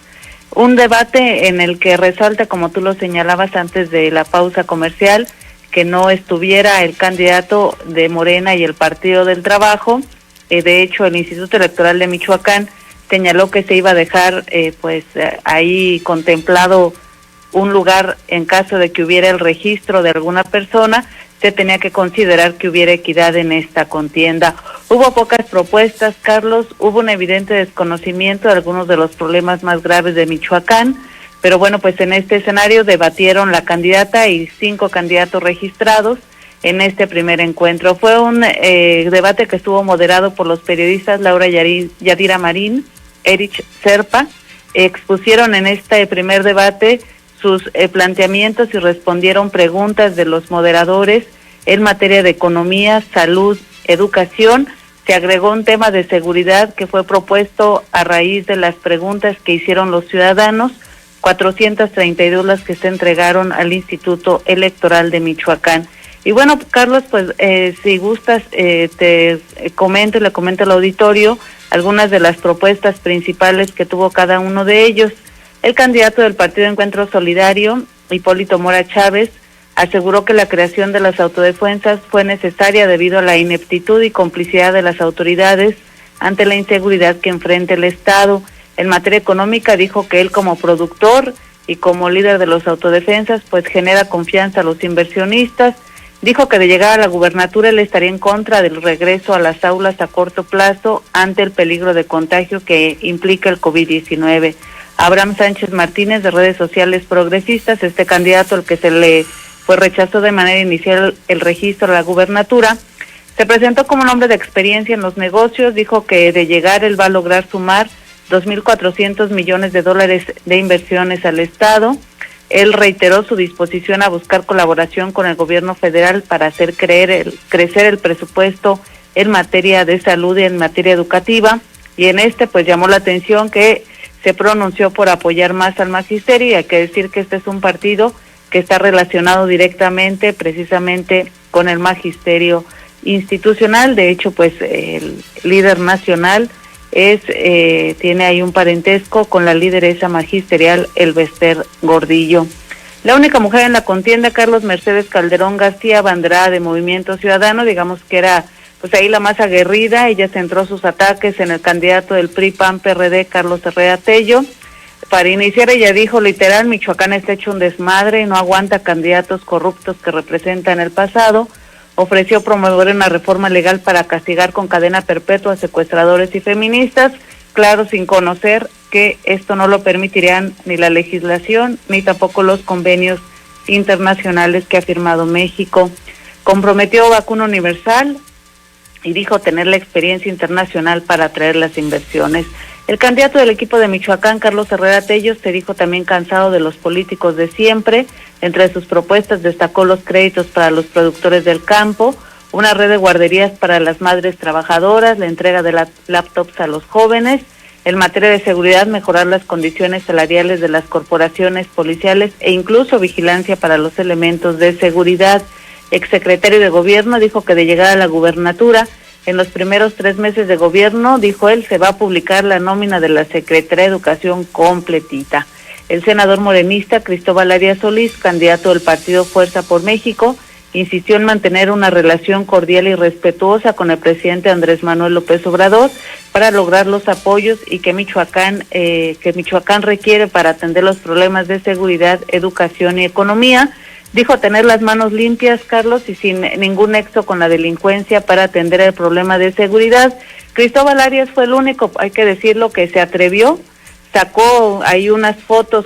un debate en el que resalta, como tú lo señalabas antes de la pausa comercial, que no estuviera el candidato de Morena y el Partido del Trabajo. De hecho, el Instituto Electoral de Michoacán señaló que se iba a dejar ahí contemplado un lugar en caso de que hubiera el registro de alguna persona. Se tenía que considerar que hubiera equidad en esta contienda. Hubo pocas propuestas, Carlos, hubo un evidente desconocimiento de algunos de los problemas más graves de Michoacán, pero bueno, pues en este escenario debatieron la candidata y 5 candidatos registrados en este primer encuentro. Fue un debate que estuvo moderado por los periodistas Laura Yadira Marín, Erich Serpa. Expusieron en este primer debate sus planteamientos y respondieron preguntas de los moderadores en materia de economía, salud, educación. Se agregó un tema de seguridad que fue propuesto a raíz de las preguntas que hicieron los ciudadanos, 432 las que se entregaron al Instituto Electoral de Michoacán. Y bueno, Carlos, pues si gustas, te comento y le comento al auditorio algunas de las propuestas principales que tuvo cada uno de ellos. El candidato del Partido Encuentro Solidario, Hipólito Mora Chávez, aseguró que la creación de las autodefensas fue necesaria debido a la ineptitud y complicidad de las autoridades ante la inseguridad que enfrenta el Estado. En materia económica dijo que él como productor y como líder de los autodefensas pues genera confianza a los inversionistas. Dijo que de llegar a la gubernatura él estaría en contra del regreso a las aulas a corto plazo ante el peligro de contagio que implica el COVID-19. Abraham Sánchez Martínez, de redes sociales progresistas, este candidato al que se le rechazó de manera inicial el registro a la gubernatura, se presentó como un hombre de experiencia en los negocios. Dijo que de llegar él va a lograr sumar 2.400 millones de dólares de inversiones al Estado. Él reiteró su disposición a buscar colaboración con el gobierno federal para hacer crecer el presupuesto en materia de salud y en materia educativa. Y en pues llamó la atención que se pronunció por apoyar más al magisterio, y hay que decir que este es un partido que está relacionado directamente precisamente con el magisterio institucional. De hecho, pues el líder nacional tiene ahí un parentesco con la lideresa magisterial Elbester Gordillo. La única mujer en la contienda, Carlos, Mercedes Calderón García, abanderada de Movimiento Ciudadano, digamos que era pues ahí la más aguerrida. Ella centró sus ataques en el candidato del PRI-PAN-PRD, Carlos Herrera Tello. Para iniciar, ella dijo literal: Michoacán está hecho un desmadre y no aguanta candidatos corruptos que representan el pasado. Ofreció promover una reforma legal para castigar con cadena perpetua a secuestradores y feministas, claro, sin conocer que esto no lo permitirían ni la legislación ni tampoco los convenios internacionales que ha firmado México. Comprometió vacuna universal y dijo tener la experiencia internacional para atraer las inversiones. El candidato del equipo de Michoacán, Carlos Herrera Tello, se dijo también cansado de los políticos de siempre. Entre sus propuestas destacó los créditos para los productores del campo, una red de guarderías para las madres trabajadoras, la entrega de laptops a los jóvenes. En materia de seguridad, mejorar las condiciones salariales de las corporaciones policiales e incluso vigilancia para los elementos de seguridad. Exsecretario de Gobierno dijo que de llegar a la gubernatura, en los primeros 3 meses de gobierno, dijo él, se va a publicar la nómina de la Secretaría de Educación completita. El senador morenista Cristóbal Arias Solís, candidato del partido Fuerza por México, insistió en mantener una relación cordial y respetuosa con el presidente Andrés Manuel López Obrador para lograr los apoyos y que Michoacán requiere para atender los problemas de seguridad, educación y economía. Dijo tener las manos limpias, Carlos, y sin ningún nexo con la delincuencia para atender el problema de seguridad. Cristóbal Arias fue el único, hay que decirlo, que se atrevió. Sacó ahí unas fotos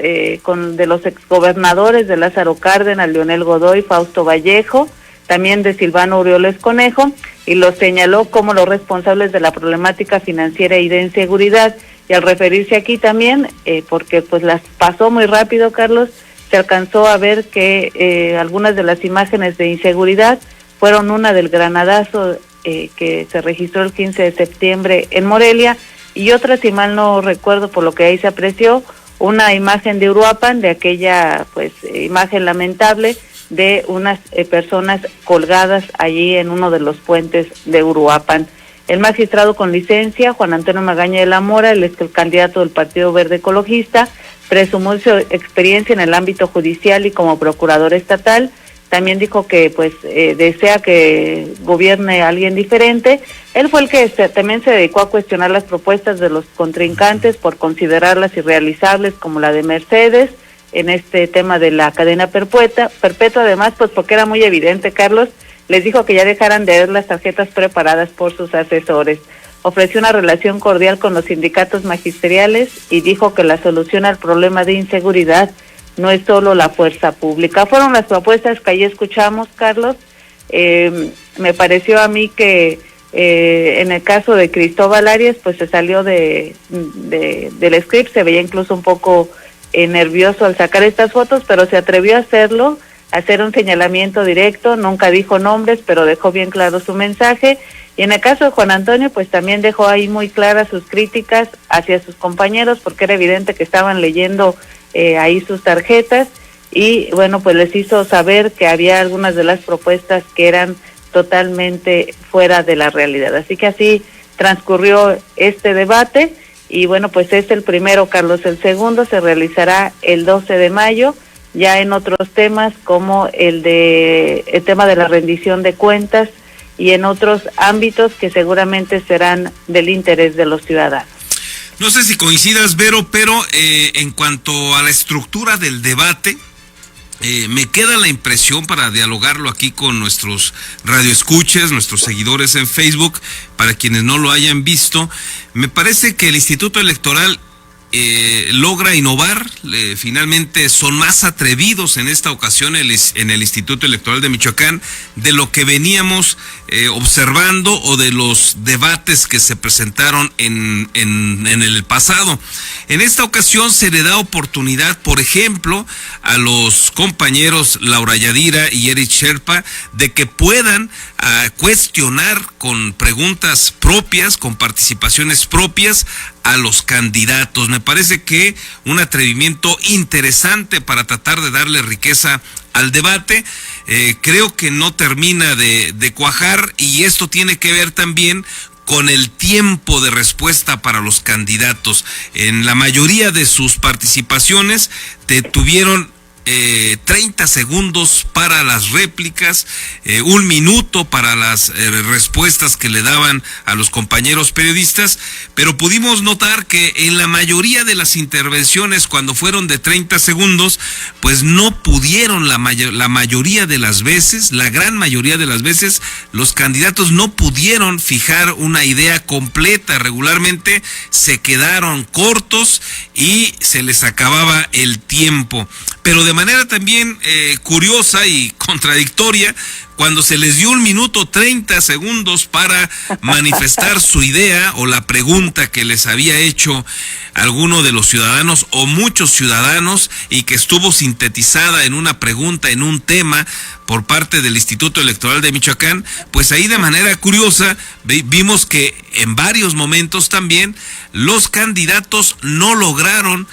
de los exgobernadores de Lázaro Cárdenas, Leonel Godoy, Fausto Vallejo, también de Silvano Aureoles Conejo, y los señaló como los responsables de la problemática financiera y de inseguridad. Y al referirse aquí también, porque pues las pasó muy rápido, Carlos, se alcanzó a ver que algunas de las imágenes de inseguridad fueron una del granadazo que se registró el 15 de septiembre en Morelia, y otra, si mal no recuerdo, por lo que ahí se apreció, una imagen de Uruapan, de aquella pues imagen lamentable de unas personas colgadas allí en uno de los puentes de Uruapan. El magistrado con licencia, Juan Antonio Magaña de la Mora, el candidato del Partido Verde Ecologista, presumió su experiencia en el ámbito judicial y como procurador estatal. También dijo que pues desea que gobierne alguien diferente. Él fue el que también se dedicó a cuestionar las propuestas de los contrincantes por considerarlas irrealizables, como la de Mercedes, en este tema de la cadena perpetua, además pues porque era muy evidente, Carlos, les dijo que ya dejaran de ver las tarjetas preparadas por sus asesores. Ofreció una relación cordial con los sindicatos magisteriales y dijo que la solución al problema de inseguridad no es solo la fuerza pública. Fueron las propuestas que ahí escuchamos, Carlos. Me pareció a mí que en el caso de Cristóbal Arias, pues se salió del script, se veía incluso un poco nervioso al sacar estas fotos, pero se atrevió a hacerlo, a hacer un señalamiento directo, nunca dijo nombres, pero dejó bien claro su mensaje. Y en el caso de Juan Antonio, pues también dejó ahí muy claras sus críticas hacia sus compañeros, porque era evidente que estaban leyendo ahí sus tarjetas, y bueno, pues les hizo saber que había algunas de las propuestas que eran totalmente fuera de la realidad. Así que así transcurrió este debate, y bueno, pues es el primero, Carlos. El segundo se realizará el 12 de mayo, ya en otros temas como el tema de la rendición de cuentas y en otros ámbitos que seguramente serán del interés de los ciudadanos. No sé si coincidas, Vero, pero en cuanto a la estructura del debate, me queda la impresión, para dialogarlo aquí con nuestros radioescuchas, nuestros seguidores en Facebook, para quienes no lo hayan visto, me parece que el Instituto Electoral logra innovar. Finalmente son más atrevidos en esta ocasión en el Instituto Electoral de Michoacán de lo que veníamos observando o de los debates que se presentaron en el pasado. En esta ocasión se le da oportunidad, por ejemplo, a los compañeros Laura Yadira y Eric Sherpa de que puedan cuestionar con preguntas propias, con participaciones propias a los candidatos. Me parece que un atrevimiento interesante para tratar de darle riqueza al debate. Creo que no termina de cuajar, y esto tiene que ver también con el tiempo de respuesta para los candidatos. En la mayoría de sus participaciones tuvieron 30 segundos para las réplicas, 1 minuto para las respuestas que le daban a los compañeros periodistas, pero pudimos notar que en la mayoría de las intervenciones, cuando fueron de 30 segundos, pues no pudieron la mayoría de las veces, la gran mayoría de las veces, los candidatos no pudieron fijar una idea completa. Regularmente se quedaron cortos y se les acababa el tiempo. Pero de manera también curiosa y contradictoria, cuando se les dio 1 minuto 30 segundos para manifestar su idea o la pregunta que les había hecho alguno de los ciudadanos o muchos ciudadanos, y que estuvo sintetizada en una pregunta, en un tema, por parte del Instituto Electoral de Michoacán, pues ahí de manera curiosa vimos que en varios momentos también los candidatos no lograron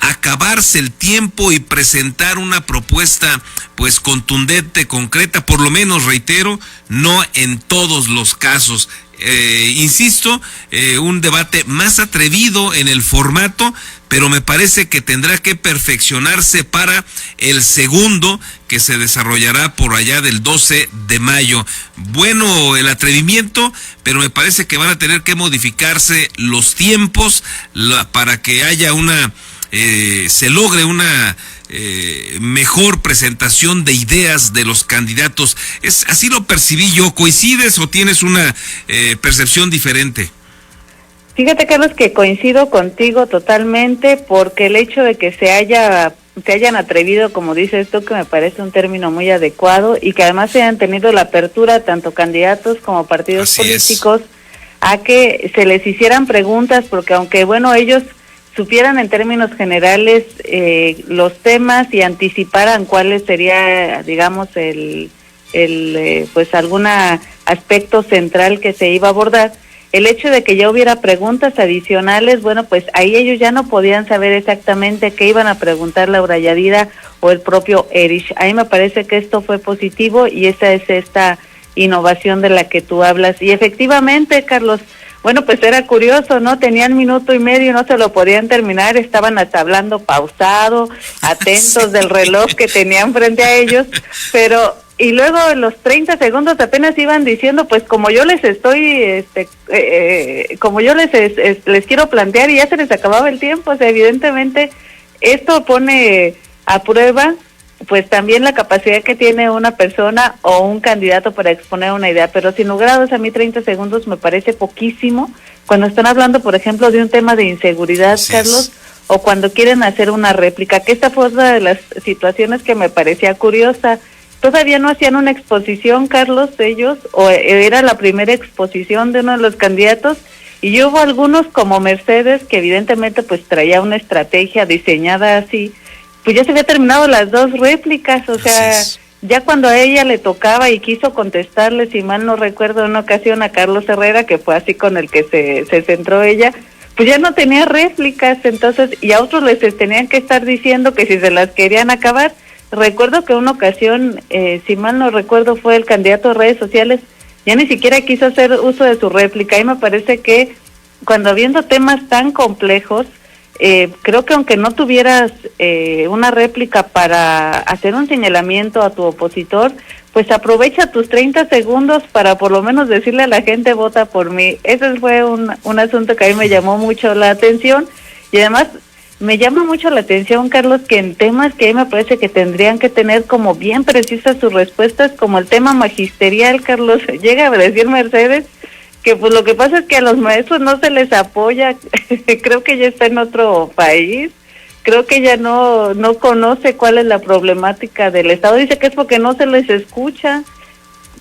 acabarse el tiempo y presentar una propuesta pues contundente, concreta, por lo menos, reitero, no en todos los casos. Insisto, un debate más atrevido en el formato, pero me parece que tendrá que perfeccionarse para el segundo, que se desarrollará por allá del 12 de mayo. Bueno, el atrevimiento, pero me parece que van a tener que modificarse los tiempos para que haya se logre una mejor presentación de ideas de los candidatos. Así lo percibí yo. ¿Coincides o tienes una percepción diferente? Fíjate, Carlos, que coincido contigo totalmente, porque el hecho de que se hayan atrevido, como dices tú, que me parece un término muy adecuado, y que además se hayan tenido la apertura, tanto candidatos como partidos políticos, a que se les hicieran preguntas, porque aunque, bueno, ellos supieran en términos generales los temas y anticiparan cuáles sería, digamos, pues algún aspecto central que se iba a abordar, el hecho de que ya hubiera preguntas adicionales, bueno, pues ahí ellos ya no podían saber exactamente qué iban a preguntar Laura Yadira o el propio Erich. Ahí me parece que esto fue positivo, y esa es esta innovación de la que tú hablas. Y efectivamente, Carlos, bueno, pues era curioso, ¿no? Tenían 1.5 minutos y no se lo podían terminar, estaban hasta hablando pausado, atentos del reloj que tenían frente a ellos, pero... Y luego en los 30 segundos apenas iban diciendo, pues como yo les estoy, como yo les quiero plantear, y ya se les acababa el tiempo. O sea, evidentemente esto pone a prueba pues también la capacidad que tiene una persona o un candidato para exponer una idea, pero sin lugar a dudas a mí 30 segundos me parece poquísimo cuando están hablando, por ejemplo, de un tema de inseguridad, Carlos, o cuando quieren hacer una réplica, que esta fue una de las situaciones que me parecía curiosa. Todavía no hacían una exposición, Carlos, ellos, o era la primera exposición de uno de los candidatos, y hubo algunos como Mercedes, que evidentemente pues traía una estrategia diseñada así, pues ya se había terminado las 2 réplicas, o sea, ya cuando a ella le tocaba y quiso contestarle, si mal no recuerdo, en una ocasión a Carlos Herrera, que fue así con el que se centró ella, pues ya no tenía réplicas, entonces, y a otros les tenían que estar diciendo que si se las querían acabar. Recuerdo que una ocasión, si mal no recuerdo, fue el candidato de redes sociales, ya ni siquiera quiso hacer uso de su réplica, y me parece que cuando habiendo temas tan complejos, creo que aunque no tuvieras una réplica para hacer un señalamiento a tu opositor, pues aprovecha tus 30 segundos para por lo menos decirle a la gente, vota por mí. Ese fue un asunto que a mí me llamó mucho la atención, y además me llama mucho la atención, Carlos, que en temas que a mí me parece que tendrían que tener como bien precisas sus respuestas, como el tema magisterial, Carlos, llega a decir Mercedes que pues lo que pasa es que a los maestros no se les apoya. Creo que ya está en otro país, creo que ya no conoce cuál es la problemática del Estado, dice que es porque no se les escucha.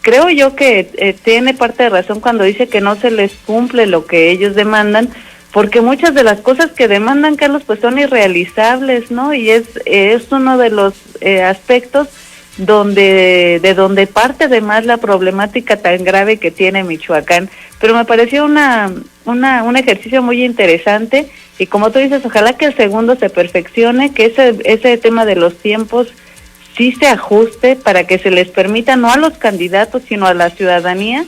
Creo yo que tiene parte de razón cuando dice que no se les cumple lo que ellos demandan, porque muchas de las cosas que demandan, Carlos, pues son irrealizables, ¿no? Y es uno de los aspectos de donde parte además la problemática tan grave que tiene Michoacán. Pero me pareció un ejercicio muy interesante, y como tú dices, ojalá que el segundo se perfeccione, que ese tema de los tiempos sí se ajuste para que se les permita no a los candidatos sino a la ciudadanía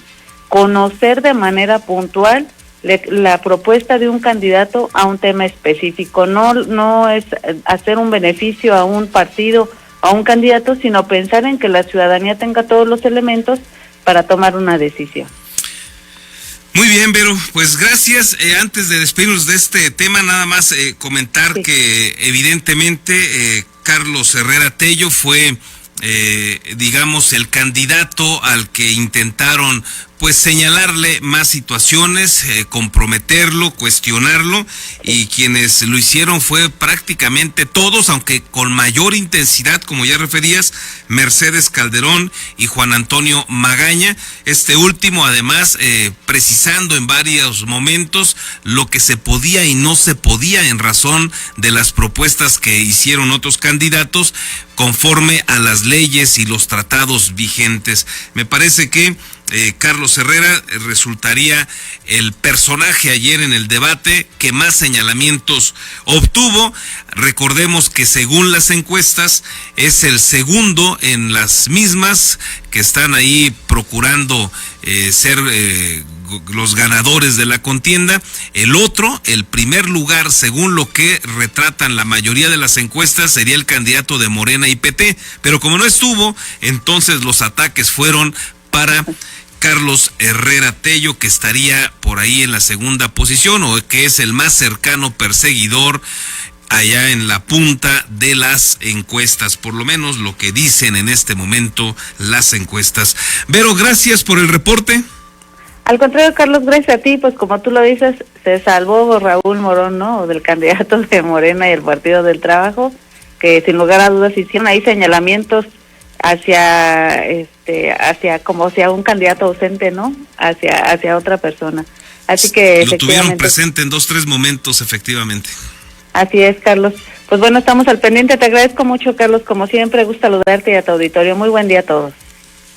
conocer de manera puntual la propuesta de un candidato a un tema específico. No es hacer un beneficio a un partido, a un candidato, sino pensar en que la ciudadanía tenga todos los elementos para tomar una decisión. Muy bien, Vero, pues gracias. Antes de despedirnos de este tema, nada más comentar que evidentemente Carlos Herrera Tello fue, digamos, el candidato al que intentaron pues señalarle más situaciones, comprometerlo, cuestionarlo, y quienes lo hicieron fue prácticamente todos, aunque con mayor intensidad, como ya referías, Mercedes Calderón y Juan Antonio Magaña, este último además precisando en varios momentos lo que se podía y no se podía en razón de las propuestas que hicieron otros candidatos conforme a las leyes y los tratados vigentes. Me parece que Carlos Herrera resultaría el personaje ayer en el debate que más señalamientos obtuvo. Recordemos que según las encuestas es el segundo en las mismas, que están ahí procurando ser los ganadores de la contienda. El otro, el primer lugar, según lo que retratan la mayoría de las encuestas, sería el candidato de Morena y PT, pero como no estuvo, entonces los ataques fueron para Carlos Herrera Tello, que estaría por ahí en la segunda posición, o que es el más cercano perseguidor allá en la punta de las encuestas, por lo menos lo que dicen en este momento las encuestas. Vero, gracias por el reporte. Al contrario, Carlos, gracias a ti, pues como tú lo dices, se salvó Raúl Morón, ¿no?, del candidato de Morena y el Partido del Trabajo, que sin lugar a dudas hicieron ahí señalamientos hacia como hacia un candidato ausente, ¿no?, hacia otra persona. Así que lo tuvieron presente en 2-3 momentos, efectivamente. Así es, Carlos. Pues bueno, estamos al pendiente. Te agradezco mucho, Carlos, como siempre, gusto saludarte y a tu auditorio. Muy buen día a todos.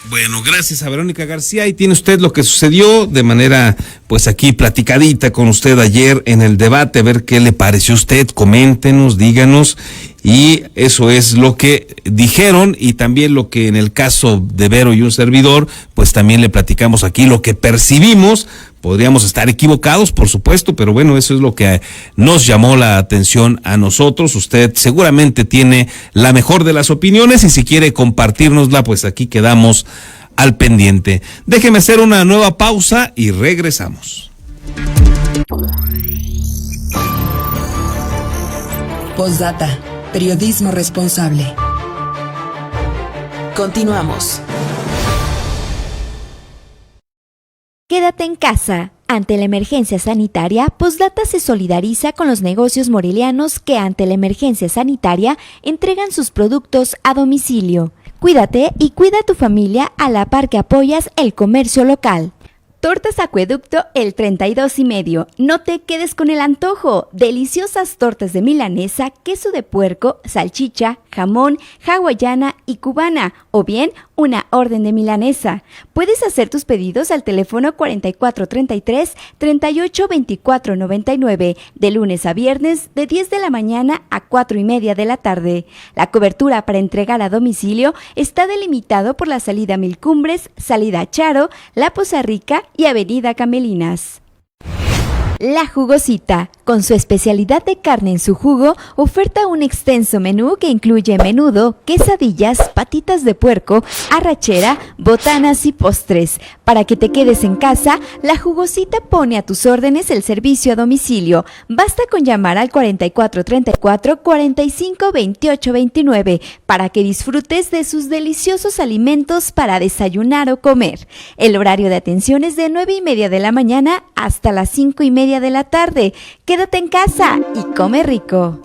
Bueno, gracias a Verónica García. Y tiene usted lo que sucedió de manera, pues aquí platicadita con usted ayer en el debate, a ver qué le pareció a usted, coméntenos, díganos. Y eso es lo que dijeron, y también lo que en el caso de Vero y un servidor, pues también le platicamos aquí lo que percibimos. Podríamos estar equivocados, por supuesto, pero bueno, eso es lo que nos llamó la atención a nosotros. Usted seguramente tiene la mejor de las opiniones, y si quiere compartírnosla, pues aquí quedamos al pendiente. Déjeme hacer una nueva pausa y regresamos. Postdata, periodismo responsable. Continuamos. Quédate en casa. Ante la emergencia sanitaria, Postdata se solidariza con los negocios morelianos que ante la emergencia sanitaria entregan sus productos a domicilio. Cuídate y cuida a tu familia a la par que apoyas el comercio local. Tortas Acueducto el 32,5. No te quedes con el antojo. Deliciosas tortas de milanesa, queso de puerco, salchicha, jamón, hawaiana y cubana, o bien una orden de milanesa. Puedes hacer tus pedidos al teléfono 4433-382499, de lunes a viernes de 10 de la mañana a 4:30 de la tarde. La cobertura para entregar a domicilio está delimitado por la salida Mil Cumbres, salida Charo, La Poza Rica y Avenida Camelinas. La Jugosita, con su especialidad de carne en su jugo, oferta un extenso menú que incluye menudo, quesadillas, patitas de puerco, arrachera, botanas y postres. Para que te quedes en casa, La Jugosita pone a tus órdenes el servicio a domicilio. Basta con llamar al 4434 45 28 29 para que disfrutes de sus deliciosos alimentos para desayunar o comer. El horario de atención es de 9:30 de la mañana hasta las 5:30 de la tarde. Quédate en casa y come rico.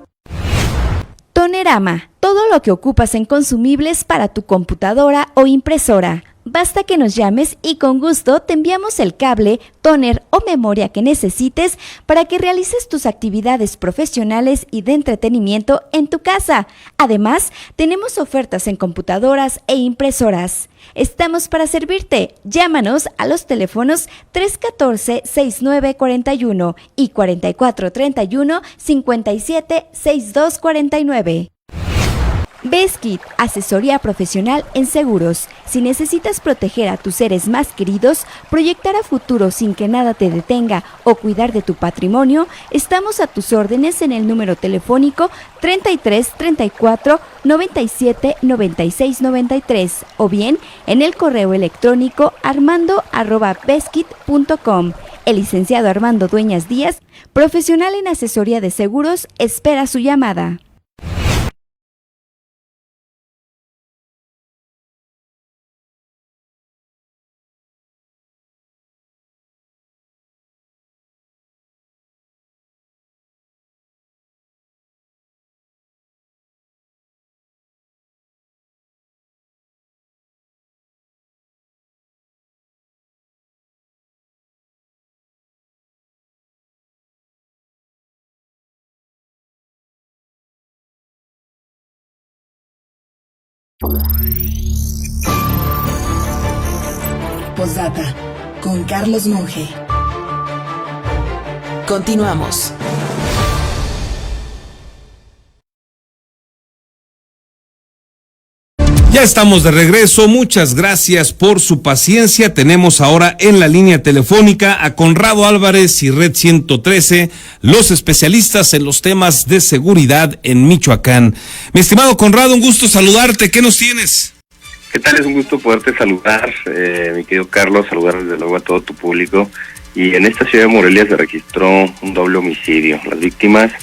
Tonerama, todo lo que ocupas en consumibles para tu computadora o impresora. Basta que nos llames y con gusto te enviamos el cable, tóner o memoria que necesites para que realices tus actividades profesionales y de entretenimiento en tu casa. Además, tenemos ofertas en computadoras e impresoras. Estamos para servirte. Llámanos a los teléfonos 314-6941 y 4431-576249. Beskid, asesoría profesional en seguros. Si necesitas proteger a tus seres más queridos, proyectar a futuro sin que nada te detenga o cuidar de tu patrimonio, estamos a tus órdenes en el número telefónico 33 34 97 96 93 o bien en el correo electrónico armando@beskid.com. El licenciado Armando Dueñas Díaz, profesional en asesoría de seguros, espera su llamada. Posdata, con Carlos Monge. Continuamos. Ya estamos de regreso, muchas gracias por su paciencia. Tenemos ahora en la línea telefónica a Conrado Álvarez y Red 113, los especialistas en los temas de seguridad en Michoacán. Mi estimado Conrado, un gusto saludarte, ¿qué nos tienes? ¿Qué tal? Es un gusto poderte saludar, mi querido Carlos, saludar desde luego a todo tu público. Y en esta ciudad de Morelia se registró un doble homicidio. Las víctimas,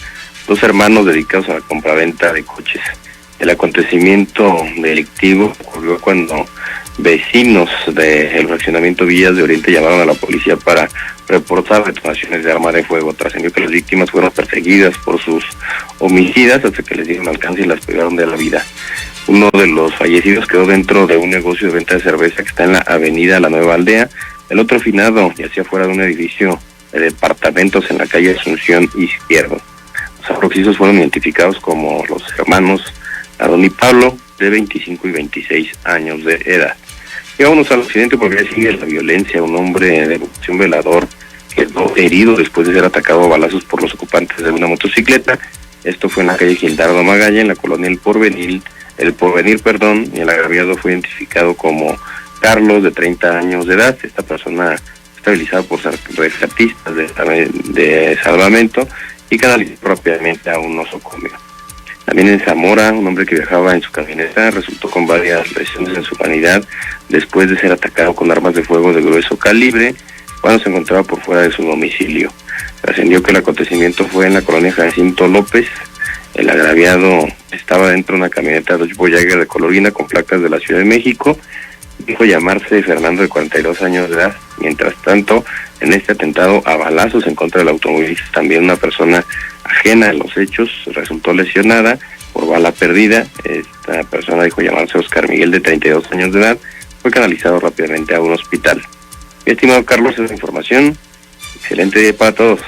2 hermanos dedicados a la compraventa de coches. El acontecimiento delictivo ocurrió cuando vecinos del fraccionamiento Villas de Oriente llamaron a la policía para reportar detonaciones de arma de fuego. Trascendió que las víctimas fueron perseguidas por sus homicidas hasta que les dieron alcance y las privaron de la vida. Uno de los fallecidos quedó dentro de un negocio de venta de cerveza que está en la avenida La Nueva Aldea. El otro finado yacía fuera de un edificio de departamentos en la calle Asunción Izquierdo. Los afroxisos fueron identificados como los hermanos Adón y Pablo, de 25 y 26 años de edad. Llegámonos al accidente porque ya sigue la violencia. Un hombre de vocación velador quedó herido después de ser atacado a balazos por los ocupantes de una motocicleta. Esto fue en la calle Gildardo Magalla, en la colonia El Porvenir, y el agraviado fue identificado como Carlos, de 30 años de edad. Esta persona estabilizada por rescatistas de salvamento y canalizó rápidamente a un nosocomio. También en Zamora, un hombre que viajaba en su camioneta resultó con varias lesiones en su vanidad después de ser atacado con armas de fuego de grueso calibre cuando se encontraba por fuera de su domicilio. Trascendió que el acontecimiento fue en la colonia Jacinto López. El agraviado estaba dentro de una camioneta Dodge Voyager de color guinda con placas de la Ciudad de México. Dijo llamarse Fernando, de 42 años de edad. Mientras tanto, en este atentado a balazos en contra del automovilista, también una persona ajena a los hechos resultó lesionada por bala perdida. Esta persona dijo llamarse Oscar Miguel, de 32 años de edad. Fue canalizado rápidamente a un hospital. Mi estimado Carlos, esa información. Excelente día para todos.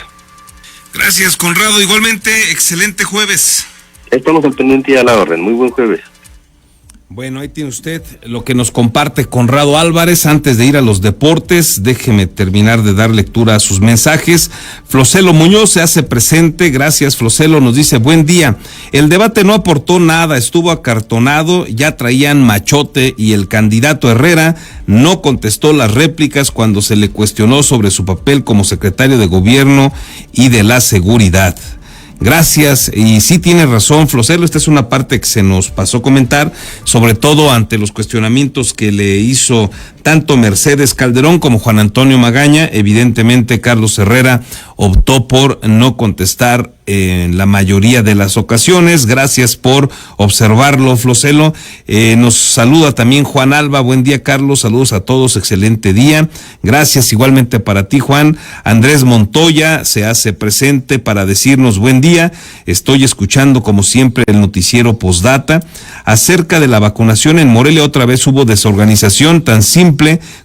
Gracias, Conrado. Igualmente, excelente jueves. Estamos al pendiente y a la orden. Muy buen jueves. Bueno, ahí tiene usted lo que nos comparte Conrado Álvarez. Antes de ir a los deportes, déjeme terminar de dar lectura a sus mensajes. Floselo Muñoz se hace presente. Gracias, Floselo. Nos dice, buen día. El debate no aportó nada, estuvo acartonado, ya traían machote y el candidato Herrera no contestó las réplicas cuando se le cuestionó sobre su papel como secretario de gobierno y de la seguridad. Gracias, y sí tiene razón, Floselo, esta es una parte que se nos pasó comentar, sobre todo ante los cuestionamientos que le hizo tanto Mercedes Calderón como Juan Antonio Magaña. Evidentemente Carlos Herrera optó por no contestar en la mayoría de las ocasiones. Gracias por observarlo, Floselo. Nos saluda también Juan Alba. Buen día, Carlos. Saludos a todos. Excelente día. Gracias igualmente para ti, Juan. Andrés Montoya se hace presente para decirnos buen día. Estoy escuchando como siempre el noticiero Postdata. Acerca de la vacunación en Morelia otra vez hubo desorganización tan simple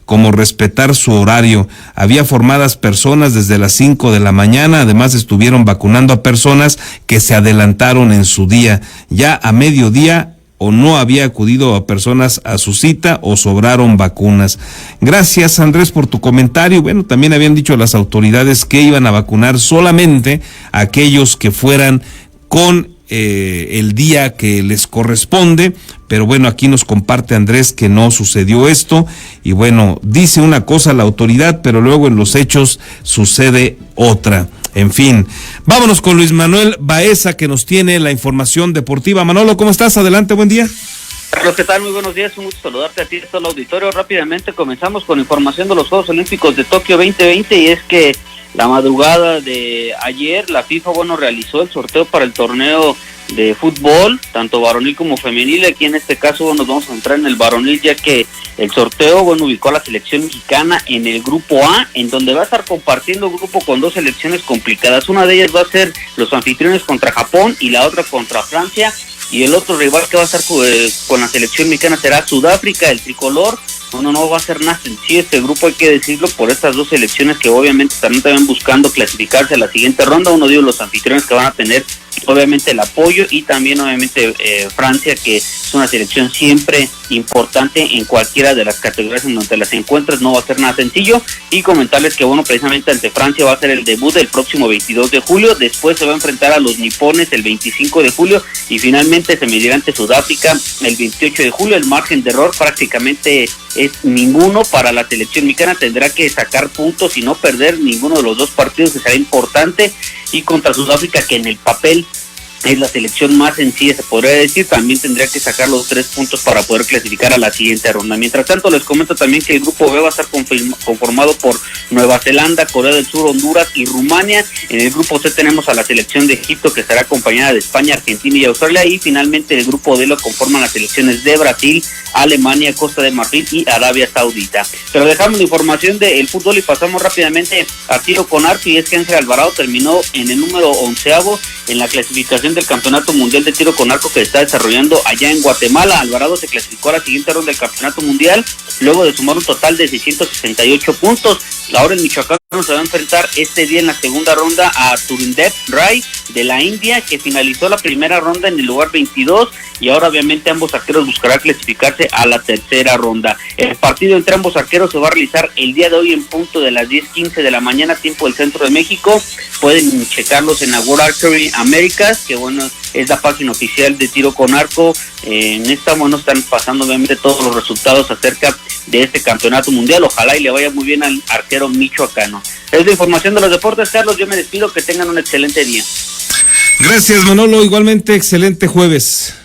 como respetar su horario. Había formadas personas desde las 5 de la mañana, además estuvieron vacunando a personas que se adelantaron en su día. Ya a mediodía o no había acudido a personas a su cita o sobraron vacunas. Gracias, Andrés, por tu comentario. Bueno, también habían dicho las autoridades que iban a vacunar solamente a aquellos que fueran con el día que les corresponde, pero bueno, aquí nos comparte Andrés que no sucedió esto, y bueno, dice una cosa la autoridad, pero luego en los hechos sucede otra. En fin, vámonos con Luis Manuel Baeza, que nos tiene la información deportiva. Manolo, ¿cómo estás? Adelante, buen día. Carlos, ¿qué tal? Muy buenos días, un gusto saludarte a ti y a todo el auditorio. Rápidamente comenzamos con información de los Juegos Olímpicos de Tokio 2020, y es que la madrugada de ayer la FIFA, realizó el sorteo para el torneo de fútbol, tanto varonil como femenil. Aquí en este caso, nos vamos a entrar en el varonil, ya que el sorteo, ubicó a la selección mexicana en el grupo A, en donde va a estar compartiendo grupo con dos selecciones complicadas. Una de ellas va a ser los anfitriones contra Japón y la otra contra Francia, y el otro rival que va a estar con la selección mexicana será Sudáfrica, el tricolor. No va a ser nada sencillo este grupo, hay que decirlo, por estas dos selecciones que obviamente también buscando clasificarse a la siguiente ronda. Uno de los anfitriones que van a tener obviamente el apoyo, y también obviamente Francia, que es una selección siempre importante en cualquiera de las categorías en donde las encuentras. No va a ser nada sencillo, y comentarles que precisamente ante Francia va a ser el debut el próximo 22 de julio, después se va a enfrentar a los nipones el 25 de julio, y finalmente se medirá ante Sudáfrica el 28 de julio. El margen de error prácticamente es ninguno para la selección mexicana, tendrá que sacar puntos y no perder ninguno de los dos partidos, que será importante, y contra Sudáfrica, que en el papel es la selección más sencilla, se podría decir, también tendría que sacar los 3 puntos para poder clasificar a la siguiente ronda. Mientras tanto, les comento también que el grupo B va a estar conformado por Nueva Zelanda, Corea del Sur, Honduras y Rumania. En el grupo C tenemos a la selección de Egipto, que estará acompañada de España, Argentina y Australia, y finalmente el grupo D lo conforman las selecciones de Brasil, Alemania, Costa de Marfil y Arabia Saudita. Pero dejamos la información del fútbol y pasamos rápidamente a tiro con arco, y es que Ángel Alvarado terminó en el número 11º en la clasificación del Campeonato Mundial de Tiro con Arco que se está desarrollando allá en Guatemala. Alvarado se clasificó a la siguiente ronda del Campeonato Mundial luego de sumar un total de 668 puntos. Ahora el michoacano se va a enfrentar este día en la segunda ronda a Turindev Rai de la India, que finalizó la primera ronda en el lugar 22, y ahora obviamente ambos arqueros buscarán clasificarse a la tercera ronda. El partido entre ambos arqueros se va a realizar el día de hoy en punto de las 10:15 de la mañana, tiempo del centro de México. Pueden checarlos en la World Archery Americas, que es la página oficial de tiro con arco. En esta están pasando obviamente todos los resultados acerca de este campeonato mundial. Ojalá y le vaya muy bien al arquero michoacano. Es la información de los deportes, Carlos. Yo me despido, que tengan un excelente día. Gracias, Manolo, igualmente excelente jueves.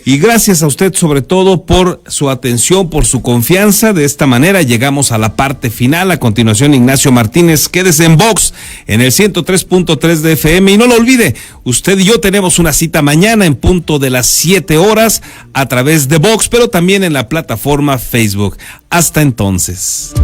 Y gracias a usted sobre todo por su atención, por su confianza. De esta manera llegamos a la parte final. A continuación, Ignacio Martínez, quédese en Vox en el 103.3 de FM, y no lo olvide, usted y yo tenemos una cita mañana en punto de las 7 horas a través de Vox, pero también en la plataforma Facebook. Hasta entonces.